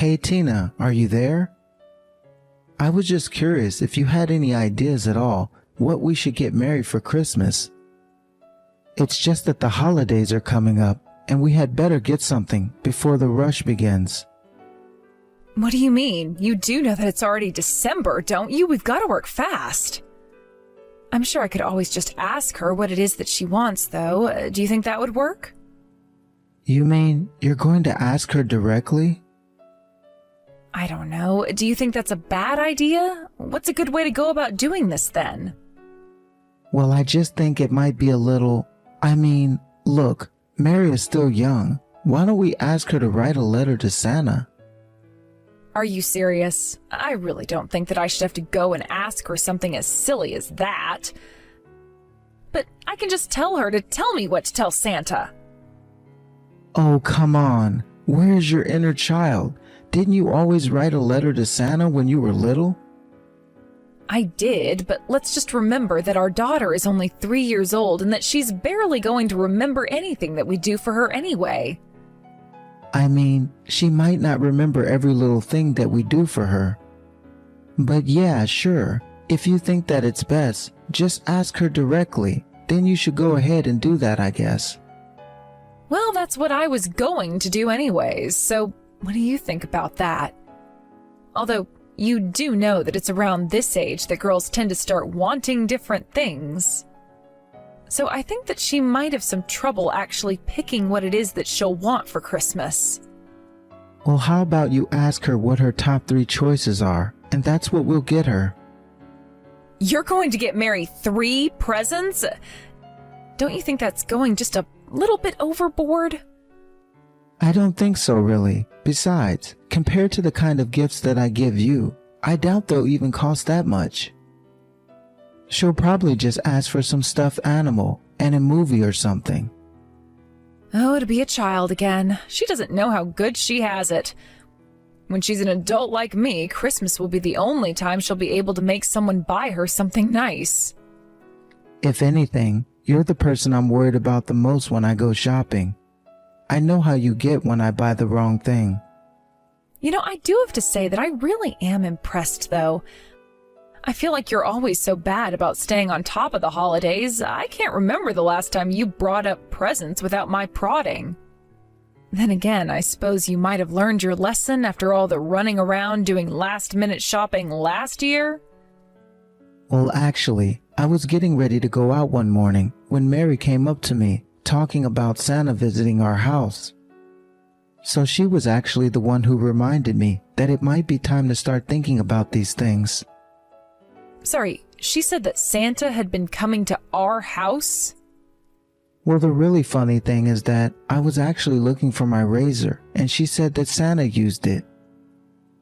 Hey Tina, are you there? I was just curious if you had any ideas at all what we should get Mary for Christmas. It's just that the holidays are coming up and we had better get something before the rush begins. What do you mean? You do know that it's already December, don't you? We've got to work fast. I'm sure I could always just ask her what it is that she wants, though. Do you think that would work? You mean you're going to ask her directly? I don't know. Do you think that's a bad idea? What's a good way to go about doing this, then? Well, I just think it might be a little... look, Mary is still young. Why don't we ask her to write a letter to Santa? Are you serious? I really don't think that I should have to go and ask her something as silly as that. But I can just tell her to tell me what to tell Santa. Oh, come on. Where is your inner child? Didn't you always write a letter to Santa when you were little? I did, but let's just remember that our daughter is only 3 years old and that she's barely going to remember anything that we do for her anyway. She might not remember every little thing that we do for her. But yeah, sure. If you think that it's best, just ask her directly. Then you should go ahead and do that, I guess. Well, that's what I was going to do anyways, so what do you think about that? Although, you do know that it's around this age that girls tend to start wanting different things. So I think that she might have some trouble actually picking what it is that she'll want for Christmas. Well, how about you ask her what her top 3 choices are, and that's what we'll get her. You're going to get Mary 3 presents? Don't you think that's going just a little bit overboard? I don't think so, really. Besides, compared to the kind of gifts that I give you, I doubt they'll even cost that much. She'll probably just ask for some stuffed animal and a movie or something. Oh, to be a child again. She doesn't know how good she has it. When she's an adult like me, Christmas will be the only time she'll be able to make someone buy her something nice. If anything, you're the person I'm worried about the most when I go shopping. I know how you get when I buy the wrong thing. You know, I do have to say that I really am impressed, though. I feel like you're always so bad about staying on top of the holidays. I can't remember the last time you brought up presents without my prodding. Then again, I suppose you might have learned your lesson after all the running around doing last-minute shopping last year? Well, actually, I was getting ready to go out one morning when Mary came up to me, talking about Santa visiting our house. So she was actually the one who reminded me that it might be time to start thinking about these things. Sorry, she said that Santa had been coming to our house? Well, the really funny thing is that I was actually looking for my razor, and she said that Santa used it.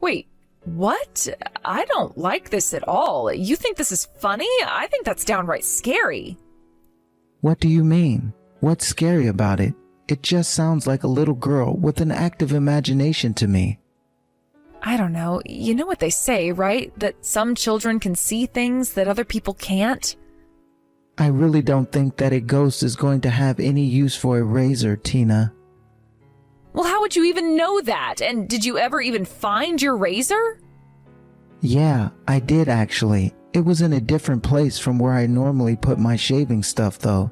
Wait, what? I don't like this at all. You think this is funny? I think that's downright scary. What do you mean? What's scary about it? It just sounds like a little girl with an active imagination to me. I don't know. You know what they say, right? That some children can see things that other people can't? I really don't think that a ghost is going to have any use for a razor, Tina. Well, how would you even know that? And did you ever even find your razor? Yeah, I did actually. It was in a different place from where I normally put my shaving stuff, though.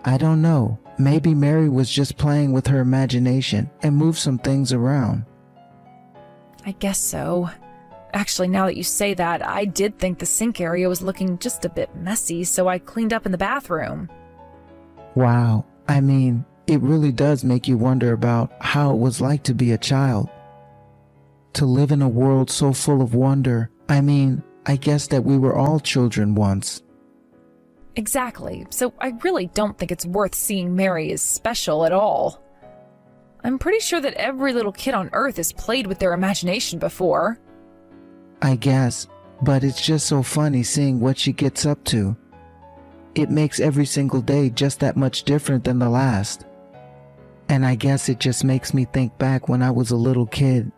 I don't know. Maybe Mary was just playing with her imagination and moved some things around. I guess so. Actually, now that you say that, I did think the sink area was looking just a bit messy, so I cleaned up in the bathroom. Wow. It really does make you wonder about how it was like to be a child. To live in a world so full of wonder. I guess that we were all children once. Exactly. So I really don't think it's worth seeing Mary as special at all. I'm pretty sure that every little kid on Earth has played with their imagination before. I guess, but it's just so funny seeing what she gets up to. It makes every single day just that much different than the last. And I guess it just makes me think back when I was a little kid.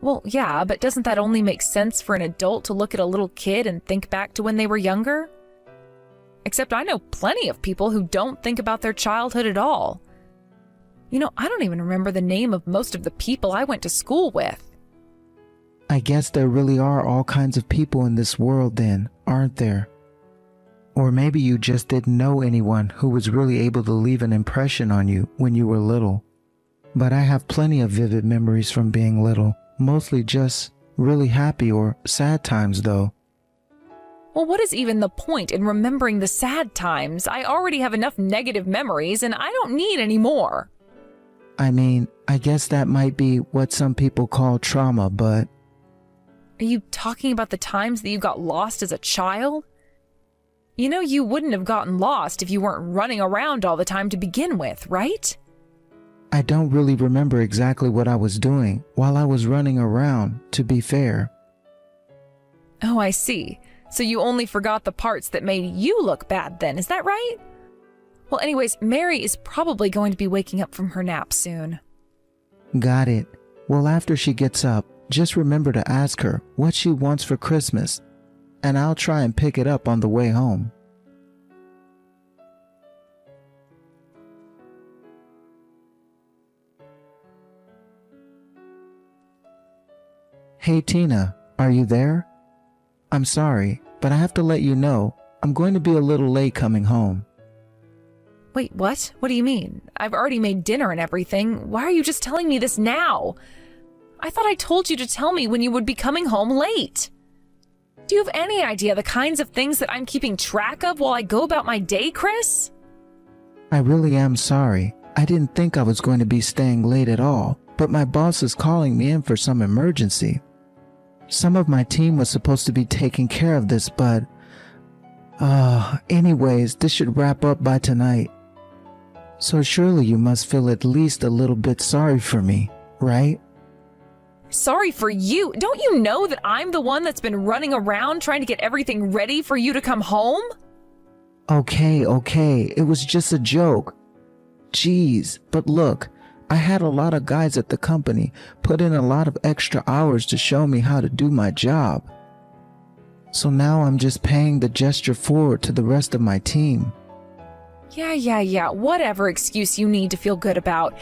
Well, yeah, but doesn't that only make sense for an adult to look at a little kid and think back to when they were younger? Except I know plenty of people who don't think about their childhood at all. I don't even remember the name of most of the people I went to school with. I guess there really are all kinds of people in this world then, aren't there? Or maybe you just didn't know anyone who was really able to leave an impression on you when you were little. But I have plenty of vivid memories from being little, mostly just really happy or sad times though. Well, what is even the point in remembering the sad times? I already have enough negative memories and I don't need any more. I mean, I guess that might be what some people call trauma, but... Are you talking about the times that you got lost as a child? You wouldn't have gotten lost if you weren't running around all the time to begin with, right? I don't really remember exactly what I was doing while I was running around, to be fair. Oh, I see. So you only forgot the parts that made you look bad then, is that right? Well, anyways, Mary is probably going to be waking up from her nap soon. Got it. Well, after she gets up, just remember to ask her what she wants for Christmas, and I'll try and pick it up on the way home. Hey Tina, are you there? I'm sorry, but I have to let you know I'm going to be a little late coming home. Wait, what? What do you mean? I've already made dinner and everything. Why are you just telling me this now? I thought I told you to tell me when you would be coming home late. Do you have any idea the kinds of things that I'm keeping track of while I go about my day, Chris? I really am sorry. I didn't think I was going to be staying late at all, but my boss is calling me in for some emergency. Some of my team was supposed to be taking care of this, but... anyways, this should wrap up by tonight. So surely you must feel at least a little bit sorry for me, right? Sorry for you? Don't you know that I'm the one that's been running around trying to get everything ready for you to come home? Okay, it was just a joke. Jeez, but look, I had a lot of guys at the company put in a lot of extra hours to show me how to do my job. So now I'm just paying the gesture forward to the rest of my team. Yeah, whatever excuse you need to feel good about.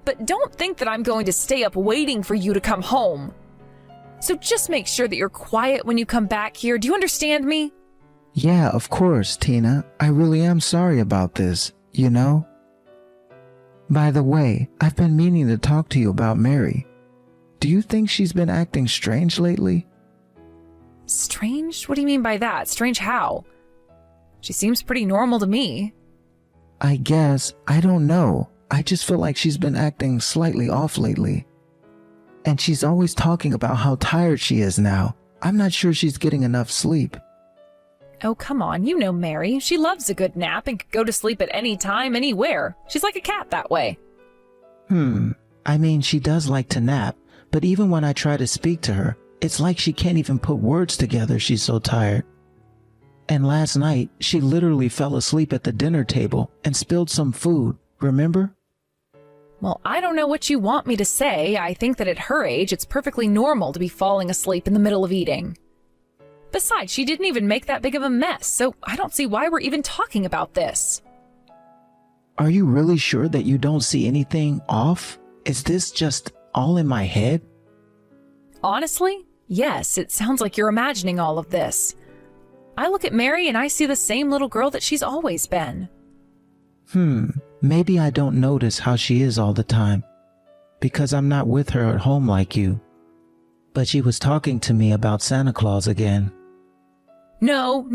But don't think that I'm going to stay up waiting for you to come home. So just make sure that you're quiet when you come back here. Do you understand me? Yeah, of course, Tina. I really am sorry about this, you know? By the way, I've been meaning to talk to you about Mary. Do you think she's been acting strange lately? Strange? What do you mean by that? Strange how? She seems pretty normal to me. I guess. I don't know. I just feel like she's been acting slightly off lately. And she's always talking about how tired she is now. I'm not sure she's getting enough sleep. Oh, come on. You know Mary. She loves a good nap and could go to sleep at any time, anywhere. She's like a cat that way. I mean, she does like to nap, but even when I try to speak to her, it's like she can't even put words together. She's so tired. And last night, she literally fell asleep at the dinner table and spilled some food, remember? Well, I don't know what you want me to say. I think that at her age, it's perfectly normal to be falling asleep in the middle of eating. Besides, she didn't even make that big of a mess, so I don't see why we're even talking about this. Are you really sure that you don't see anything off? Is this just all in my head? Honestly, yes, it sounds like you're imagining all of this. I look at Mary and I see the same little girl that she's always been. Maybe I don't notice how she is all the time, because I'm not with her at home like you. But she was talking to me about Santa Claus again. No.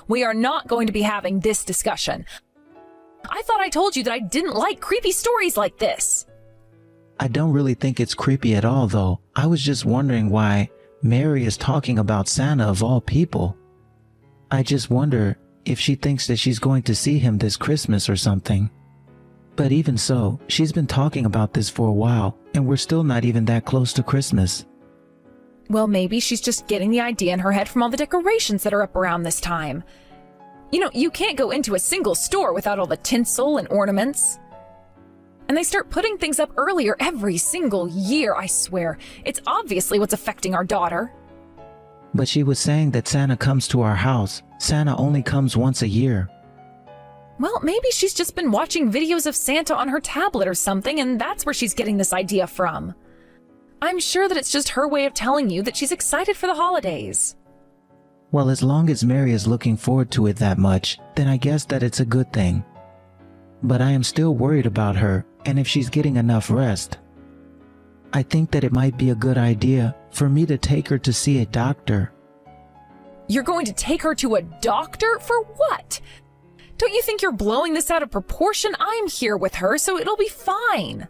We are not going to be having this discussion. I thought I told you that I didn't like creepy stories like this. I don't really think it's creepy at all, though. I was just wondering why Mary is talking about Santa of all people. I just wonder if she thinks that she's going to see him this Christmas or something. But even so, she's been talking about this for a while, and we're still not even that close to Christmas. Well, maybe she's just getting the idea in her head from all the decorations that are up around this time. You know, you can't go into a single store without all the tinsel and ornaments. And they start putting things up earlier every single year, I swear. It's obviously what's affecting our daughter. But she was saying that Santa comes to our house. Santa only comes once a year. Well, maybe she's just been watching videos of Santa on her tablet or something, and that's where she's getting this idea from. I'm sure that it's just her way of telling you that she's excited for the holidays. Well, as long as Mary is looking forward to it that much, then I guess that it's a good thing. But I am still worried about her and if she's getting enough rest. I think that it might be a good idea for me to take her to see a doctor. You're going to take her to a doctor? For what? Don't you think you're blowing this out of proportion? I'm here with her, so it'll be fine.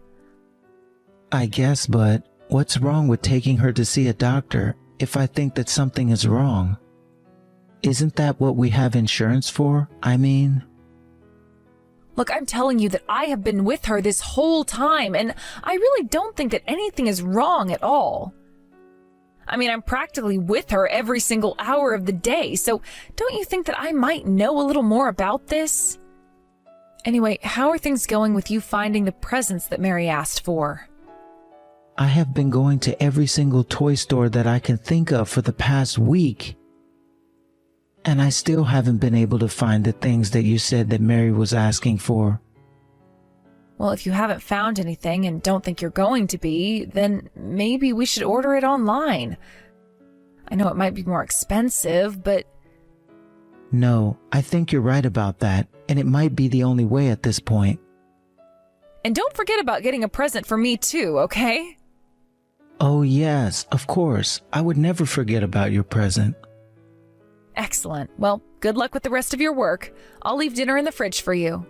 I guess, but what's wrong with taking her to see a doctor if I think that something is wrong? Isn't that what we have insurance for? I mean... Look, I'm telling you that I have been with her this whole time, and I really don't think that anything is wrong at all. I mean, I'm practically with her every single hour of the day, so don't you think that I might know a little more about this? Anyway, how are things going with you finding the presents that Mary asked for? I have been going to every single toy store that I can think of for the past week. And I still haven't been able to find the things that you said that Mary was asking for. Well, if you haven't found anything and don't think you're going to be, then maybe we should order it online. I know it might be more expensive, but... No, I think you're right about that, and it might be the only way at this point. And don't forget about getting a present for me too, okay? Oh yes, of course. I would never forget about your present. Excellent. Well, good luck with the rest of your work. I'll leave dinner in the fridge for you.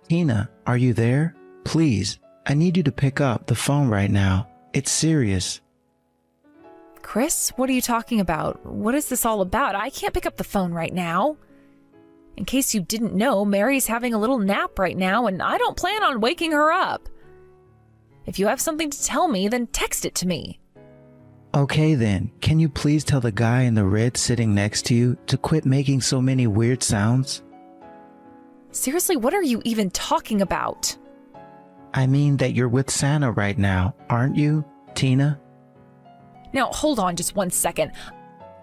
Tina, are you there? Please, I need you to pick up the phone right now. It's serious. Chris, what are you talking about? What is this all about? I can't pick up the phone right now. In case you didn't know, Mary's having a little nap right now, and I don't plan on waking her up. If you have something to tell me, then text it to me. Okay then, can you please tell the guy in the red sitting next to you to quit making so many weird sounds? Seriously, what are you even talking about? I mean that you're with Santa right now, aren't you, Tina? Now, hold on just one second.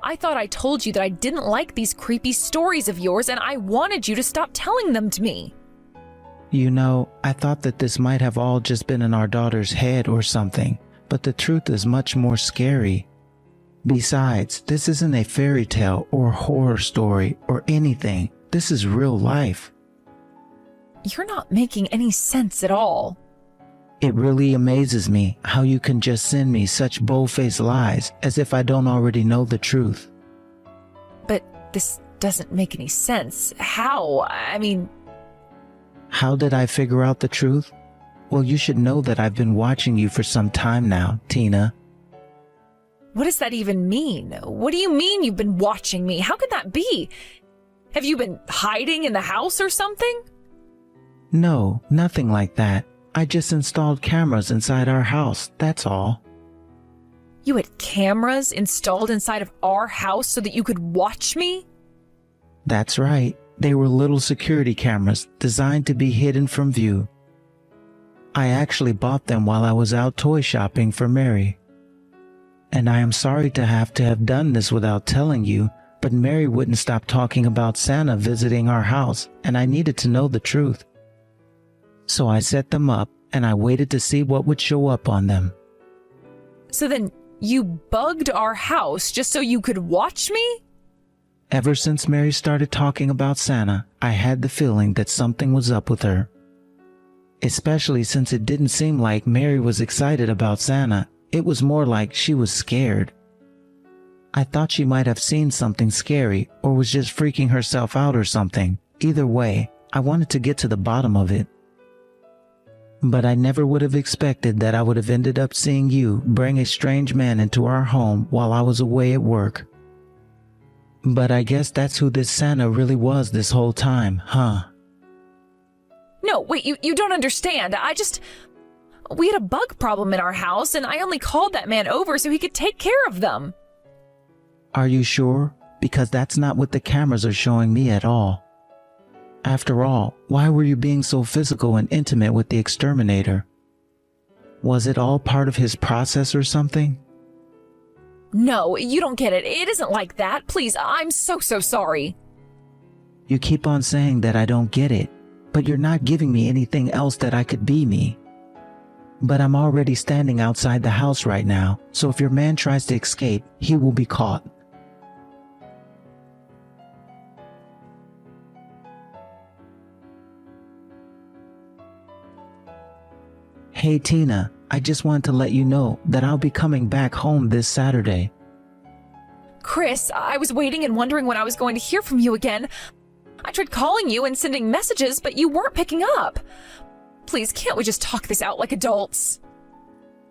I thought I told you that I didn't like these creepy stories of yours, and I wanted you to stop telling them to me. You know, I thought that this might have all just been in our daughter's head or something, but the truth is much more scary. Besides, this isn't a fairy tale or horror story or anything. This is real life. You're not making any sense at all. It really amazes me how you can just send me such bold-faced lies as if I don't already know the truth. But this doesn't make any sense. How? I mean... How did I figure out the truth? Well, you should know that I've been watching you for some time now, Tina. What does that even mean? What do you mean you've been watching me? How could that be? Have you been hiding in the house or something? No, nothing like that. I just installed cameras inside our house, that's all. You had cameras installed inside of our house so that you could watch me? That's right. They were little security cameras designed to be hidden from view. I actually bought them while I was out toy shopping for Mary. And I am sorry to have done this without telling you, but Mary wouldn't stop talking about Santa visiting our house, and I needed to know the truth. So I set them up, and I waited to see what would show up on them. So then you bugged our house just so you could watch me? Ever since Mary started talking about Santa, I had the feeling that something was up with her. Especially since it didn't seem like Mary was excited about Santa. It was more like she was scared. I thought she might have seen something scary or was just freaking herself out or something. Either way, I wanted to get to the bottom of it. But I never would have expected that I would have ended up seeing you bring a strange man into our home while I was away at work. But I guess that's who this Santa really was this whole time, huh? No, wait, you don't understand. We had a bug problem in our house, and I only called that man over so he could take care of them. Are you sure? Because that's not what the cameras are showing me at all. After all, why were you being so physical and intimate with the exterminator? Was it all part of his process or something? No, you don't get it. It isn't like that. Please, I'm so sorry. You keep on saying that I don't get it, but you're not giving me anything else that I could be me. But I'm already standing outside the house right now, so if your man tries to escape, he will be caught. Hey Tina, I just wanted to let you know that I'll be coming back home this Saturday. Chris, I was waiting and wondering when I was going to hear from you again. I tried calling you and sending messages, but you weren't picking up. Please, can't we just talk this out like adults?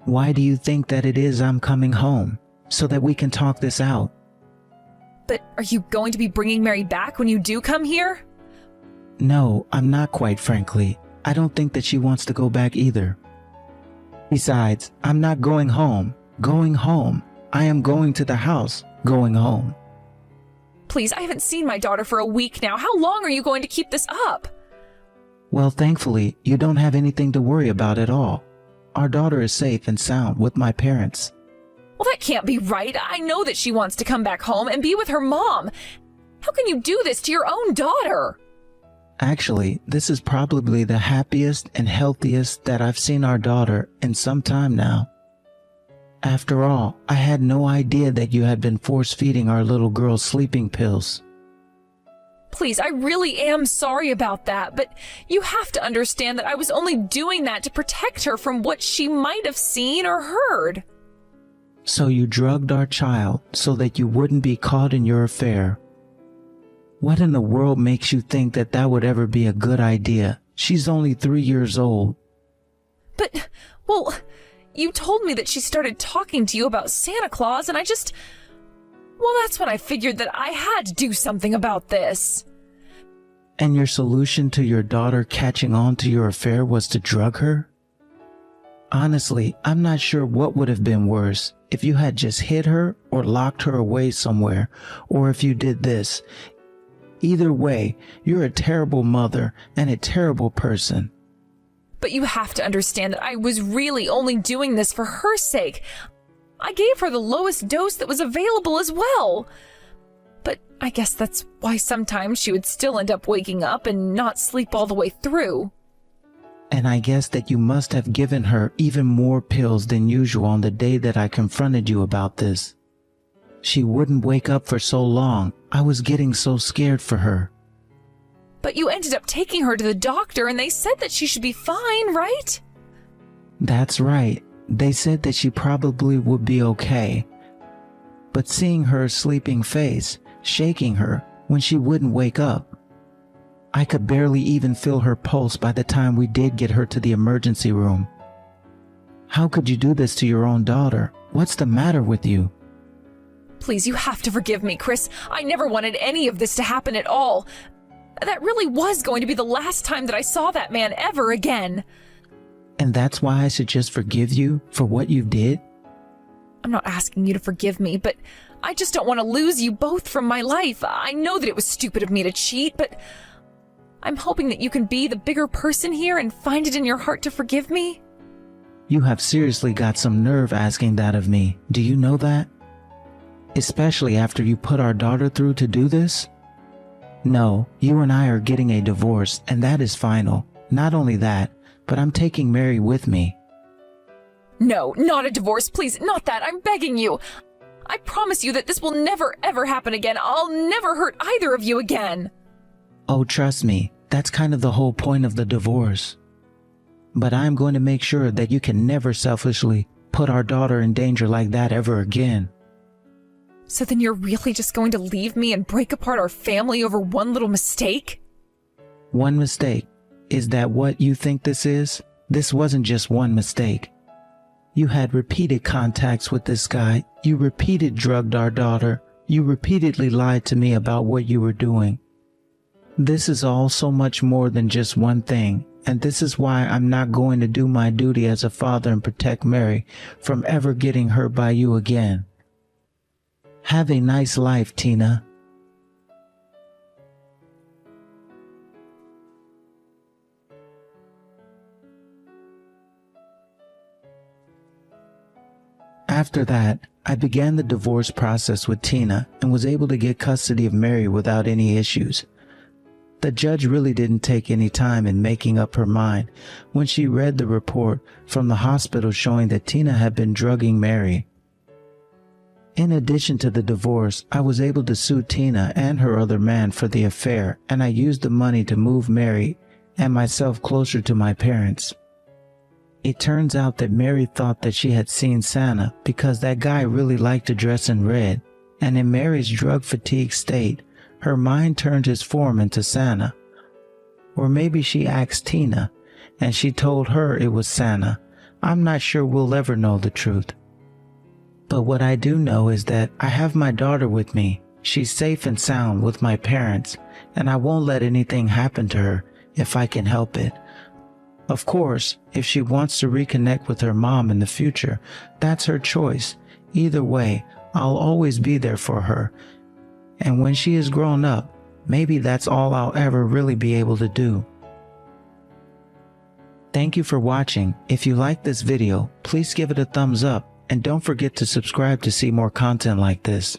Why do you think that it is I'm coming home? So that we can talk this out. But are you going to be bringing Mary back when you do come here? No, I'm not, quite frankly. I don't think that she wants to go back either. Besides, I'm not going home. Going home. I am going to the house. Going home. Please, I haven't seen my daughter for a week now. How long are you going to keep this up? Well, thankfully, you don't have anything to worry about at all. Our daughter is safe and sound with my parents. Well, that can't be right. I know that she wants to come back home and be with her mom. How can you do this to your own daughter? Actually, this is probably the happiest and healthiest that I've seen our daughter in some time now. After all, I had no idea that you had been force-feeding our little girl sleeping pills. Please, I really am sorry about that, but you have to understand that I was only doing that to protect her from what she might have seen or heard. So you drugged our child so that you wouldn't be caught in your affair. What in the world makes you think that that would ever be a good idea? She's only 3 years old. But, well, you told me that she started talking to you about Santa Claus, and well, that's when I figured that I had to do something about this. And your solution to your daughter catching on to your affair was to drug her? Honestly, I'm not sure what would have been worse, if you had just hid her or locked her away somewhere, or if you did this. Either way, you're a terrible mother and a terrible person. But you have to understand that I was really only doing this for her sake. I gave her the lowest dose that was available as well. But I guess that's why sometimes she would still end up waking up and not sleep all the way through. And I guess that you must have given her even more pills than usual on the day that I confronted you about this. She wouldn't wake up for so long. I was getting so scared for her. But you ended up taking her to the doctor and they said that she should be fine, right? That's right. They said that she probably would be okay. But seeing her sleeping face, shaking her when she wouldn't wake up, I could barely even feel her pulse by the time we did get her to the emergency room. How could you do this to your own daughter? What's the matter with you? Please, you have to forgive me, Chris. I never wanted any of this to happen at all. That really was going to be the last time that I saw that man ever again. And that's why I should just forgive you for what you did? I'm not asking you to forgive me, but I just don't want to lose you both from my life. I know that it was stupid of me to cheat, but I'm hoping that you can be the bigger person here and find it in your heart to forgive me. You have seriously got some nerve asking that of me. Do you know that? Especially after you put our daughter through to do this? No, you and I are getting a divorce, and that is final. Not only that, but I'm taking Mary with me. No, not a divorce, please, not that. I'm begging you. I promise you that this will never ever happen again. I'll never hurt either of you again. Oh, trust me, that's kind of the whole point of the divorce. But I'm going to make sure that you can never selfishly put our daughter in danger like that ever again. So then you're really just going to leave me and break apart our family over one little mistake? One mistake? Is that what you think this is? This wasn't just one mistake. You had repeated contacts with this guy. You repeatedly drugged our daughter. You repeatedly lied to me about what you were doing. This is all so much more than just one thing, and this is why I'm not going to do my duty as a father and protect Mary from ever getting hurt by you again. Have a nice life, Tina. After that, I began the divorce process with Tina and was able to get custody of Mary without any issues. The judge really didn't take any time in making up her mind when she read the report from the hospital showing that Tina had been drugging Mary. In addition to the divorce, I was able to sue Tina and her other man for the affair, and I used the money to move Mary and myself closer to my parents. It turns out that Mary thought that she had seen Santa because that guy really liked to dress in red, and in Mary's drug-fatigued state, her mind turned his form into Santa. Or maybe she asked Tina, and she told her it was Santa. I'm not sure we'll ever know the truth. But what I do know is that I have my daughter with me. She's safe and sound with my parents, and I won't let anything happen to her if I can help it. Of course, if she wants to reconnect with her mom in the future, that's her choice. Either way, I'll always be there for her. And when she is grown up, maybe that's all I'll ever really be able to do. Thank you for watching. If you like this video, please give it a thumbs up and don't forget to subscribe to see more content like this.